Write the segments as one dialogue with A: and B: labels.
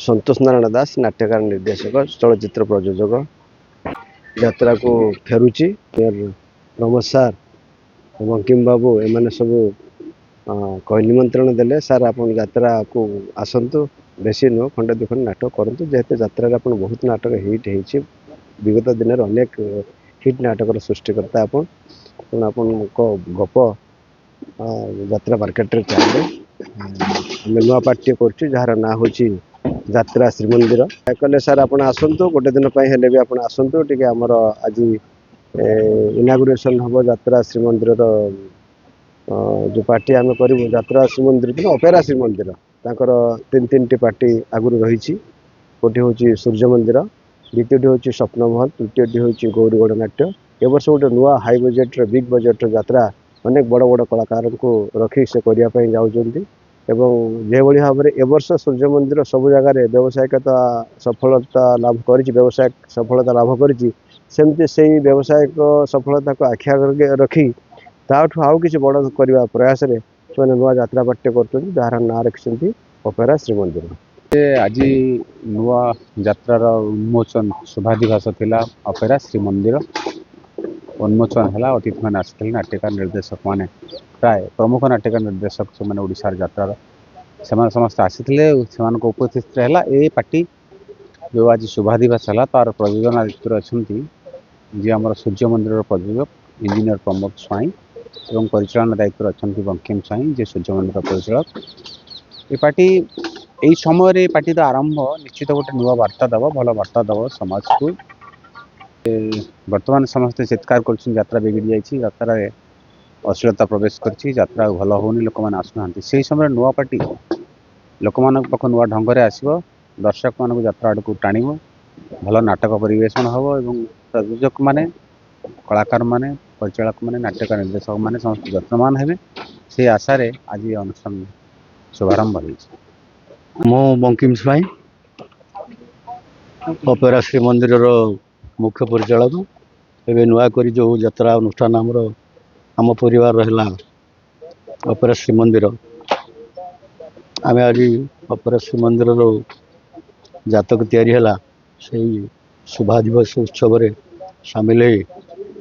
A: संतोष नारायण दास नाट्यकार निर्देशक चलचित्र प्रयोजक यात्रा को फेरुची प्रमोद सार बंकिम बाबू एम सब कह निमंत्रण देले सार आप यात्रा को आसतु बेसी नुह खंडे दु खंड नाटक करूँ जेहेतु यात्रा बहुत नाटक हिट हो विगत दिन अनेक हिट नाटक सृष्टिकर्ता आपण गप यात्रा मार्केट चलिए आम नुआ पार्टी कर ना हूँ यात्रा श्रीमंदिर कले सार आप आसतु गोटे दिन हेले भी आप आसतु टे आमर आज इनागुरेसन हम यात्रा श्रीमंदिर जो पार्टी आम करूँ यात्रा श्रीमंदिर दिन अपेरा श्रीमंदिर तांकर तीन तीन टी पार्टी आगुरी रही गोटे हूँ सूर्य मंदिर द्वितीय हूँ स्वप्नमहल तृतीय हूँ गौरीगढ़ नाट्य ए वर्ष गोटे नुआ हाई बजेट्र बिग बजेट्र यात्रा अनेक बड़ बड़ कलाकार को रखी से करने जाऊँगी एवं जेभली भाव में ए वर्ष सूर्य मंदिर सब जगार व्यावसायिकता सफलता लाभ कर व्यावसायिक सफलता लाभ करमती से व्यावसायिक सफलता को आखि आगे रखी ताठू आउ कि बड़ करने प्रयास से नुआ यात्रा पार्टी कर ना रखिंट अपेरा श्रीमंदिर
B: आज नुआ यात्रार उन्मोचन शोभा दिवस थिला अपेरा श्रीमंदिर उन्मोचन है अतिथि मैंने आसते नाट्यकार निर्देशक मैंने प्राय प्रमुख नाट्यकार निर्देशक से मैंने ओडिशार यात्रार से समस्त आसी उपस्थित है ये पार्टी जो आज शोभा दिवस है तार प्रयोजन दायित्व अच्छा जी आम सूर्य मंदिर प्रयोजक इंजीनियर प्रमोद स्वाई और परिचालन दायित्व अच्छा बंकिम स्वाई जे सूर्य मंदिर परिचालक ये पार्टी यही समय पार्टी आरंभ निश्चित गोटे नुआ वार्ता दब भल वार्ता दब समाज को बर्तमान समस्ते चित्कार कर बिगड़ी जात्रा अश्लीलता प्रवेश कर भल होनी लोक मैंने आसुना से समय नुआ पार्टी लोक मान पाख नुआ ढंग से आसो दर्शक मान यात्रा आड़ को टाण भल नाटक परिवेशन हम और प्रयोजक माने कलाकार माने परिचालक माने नाट्यकार निर्देशक माने समस्त यत्नवान हे से आशा आज अनुष्ठान शुभारंभ हो
C: मो बंकिम स्वाई अपेरा श्रीमंदिर मुख्य परिचालक एवं नुआक जो यात्रा अनुष्ठान आम परिवार रहा अपेरा श्रीमंदिर आम आज अपेरा श्रीमंदिर जातक या शोभा दिवस उत्सव सामिल हो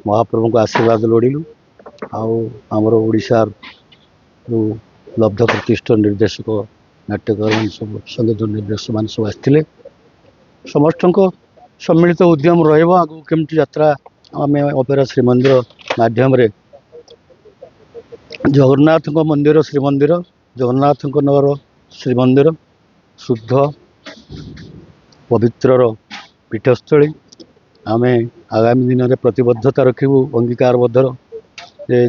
C: महाप्रभु को आशीर्वाद लोड़िलु आमर ओडिशार जो लब्ध प्रतिष्ठित निर्देशक नाट्यकार सब संगीत निर्देशक मान सब आसते समस्त सम्मिलित उद्यम रगू केमती यात्रा आम अपेरा श्रीमंदिर माध्यम जगन्नाथ मंदिर श्रीमंदिर जगन्नाथ नगर श्रीमंदिर शुद्ध पवित्र पीठस्थली आम आगामी दिन में प्रतिबद्धता रखू अंगीकारबद्ध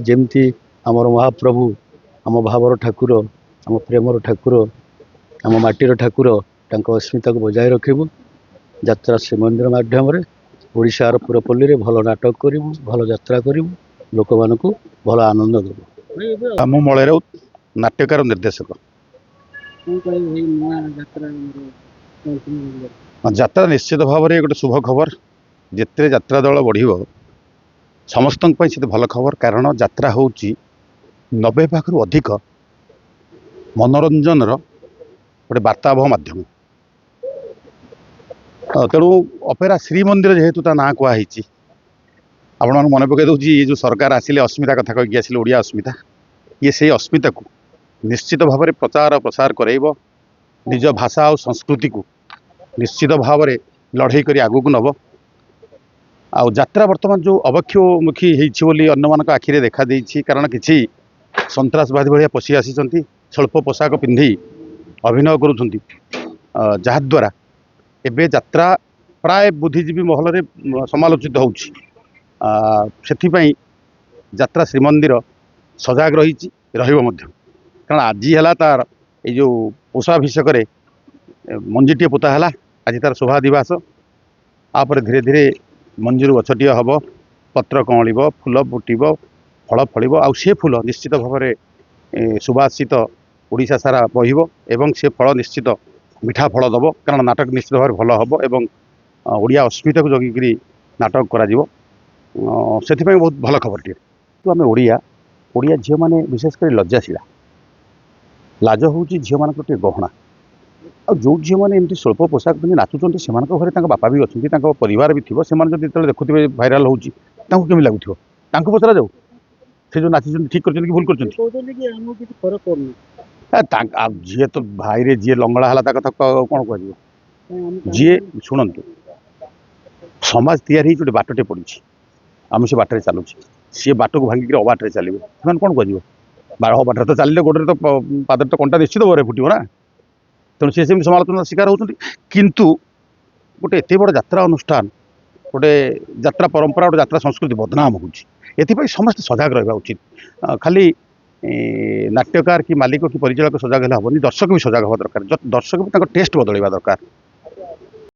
C: जमती आमर महाप्रभु आम भावर ठाकुर आम प्रेमर ठाकुर आम माटीर ठाकुर अस्मिता को बजाय रखू यात्रा श्रीमंदिर माध्यम ओडिशार पुरपल्ली रे भल नाटक करूँ भल यात्रा करूँ लोक मान भल आनंद देव
B: आम मलय राउत नाट्यकार निर्देशक यात्रा निश्चित भाव में गोटे शुभ खबर जिते यात्रा दल बढ़ समस्त से भल खबर कारण यात्रा हूँ 90 भाग अधिक मनोरंजन गोटे वार्तावह मध्यम तेणु अपेरा श्रीमंदिर जेहेतु ता ना कहुई आपण मन पकई दूसरी ये जो सरकार आसिले अस्मिता कथा कहीकि आसिले ओडिया अस्मिता ये से अस्मिता को निश्चित भाव में प्रचार प्रसार करब निज भाषा और संस्कृति को निश्चित भाव में लड़ई कर आगू नब आ यात्रा बर्तमान जो अवक्षमुखी होली अन्य आखिरे देखा देछि कारण किसी सन्त्रासवादी भाया पशि आसी स्वल्प पोशाक पिंधि अभिनय करुँच जहाद्वारा एबे यात्रा प्राय बुद्धिजीवी महल में समालोचित होउछि यात्रा श्रीमंदिर सजाग रही कारण आज है तार ये जो पोषाभिषेक मंजीटे पोता है आज तार शोभा दिवस आपर धीरे धीरे मंजीर गछटी हम पत्र कँल फूल फुटब फल फल आ फूल निश्चित भाव में सुभाषित ओडिशा सारा बहिब एवं से फल निश्चित मिठा फल दब कारण नाटक निश्चित भाव भल हम एवं ओडिया अस्मिता को जगिकी नाटक करा से बहुत भल खबर टे तो आम ओडिया ओडिया झील मैंने विशेषकर लज्जाशीला लाज हूँ झील मान गहना ଆଉ ଯେଉଁ ଝିଅମାନେ ଏମିତି ସ୍ୱଳ୍ପ ପୋଷାକ ପିନ୍ଧି ନାଚୁଛନ୍ତି ସେମାନଙ୍କ ଘରେ ତାଙ୍କ ବାପା ବି ଅଛନ୍ତି, ତାଙ୍କ ପରିବାର ବି ଥିବ। ସେମାନେ ଯଦି ଯେତେବେଳେ ଦେଖୁଥିବେ ଭାଇରାଲ ହେଉଛି ତାଙ୍କୁ କେମିତି ଲାଗୁଥିବ? ତାଙ୍କୁ ପଚରା ଯାଉ ସେ ଯେଉଁ ନାଚିଛନ୍ତି ଠିକ୍ କରିଛନ୍ତି କି ଭୁଲ କରିଛନ୍ତି?
C: କହୁଛନ୍ତି କି ଆମକୁ କିଛି ଫରକ ପଡୁନି।
B: ଆଉ ଯିଏ ତ ଭାଇରେ ଯିଏ ଲଙ୍ଗଳା ହେଲା ତା କଥା କ'ଣ କୁହାଯିବ? ଯିଏ ଶୁଣନ୍ତୁ, ସମାଜ ତିଆରି ହେଇଛି ଗୋଟେ ବାଟଟେ ପଡ଼ିଛି, ଆମେ ସେ ବାଟରେ ଚାଲୁଛି, ସିଏ ବାଟକୁ ଭାଙ୍ଗିକି ଅବାଟରେ ଚାଲିବେ, ସେମାନେ କ'ଣ କୁହାଯିବ? ଅବାଟରେ ତ ଚାଲିଲେ ଗୋଡ଼ରେ ତ ପାଦରେ ତ କଣ୍ଟା ନିଶ୍ଚିତ ଭାବରେ ଫୁଟିବ ନା। ତେଣୁ ସେ ସେମିତି ସମାଲୋଚନାର ଶିକାର ହେଉଛନ୍ତି। କିନ୍ତୁ ଗୋଟେ ଏତେ ବଡ଼ ଯାତ୍ରା ଅନୁଷ୍ଠାନ, ଗୋଟେ ଯାତ୍ରା ପରମ୍ପରା, ଗୋଟେ ଯାତ୍ରା ସଂସ୍କୃତି ବଦନାମ ହେଉଛି। ଏଥିପାଇଁ ସମସ୍ତେ ସଜାଗ ରହିବା ଉଚିତ। ଖାଲି ନାଟ୍ୟକାର କି ମାଲିକ କି ପରିଚାଳକ ସଜାଗ ହେଲେ ହେବନି, ଦର୍ଶକ ବି ସଜାଗ ହେବା ଦରକାର। ଦର୍ଶକ ବି ତାଙ୍କ ଟେଷ୍ଟ ବଦଳାଇବା ଦରକାର।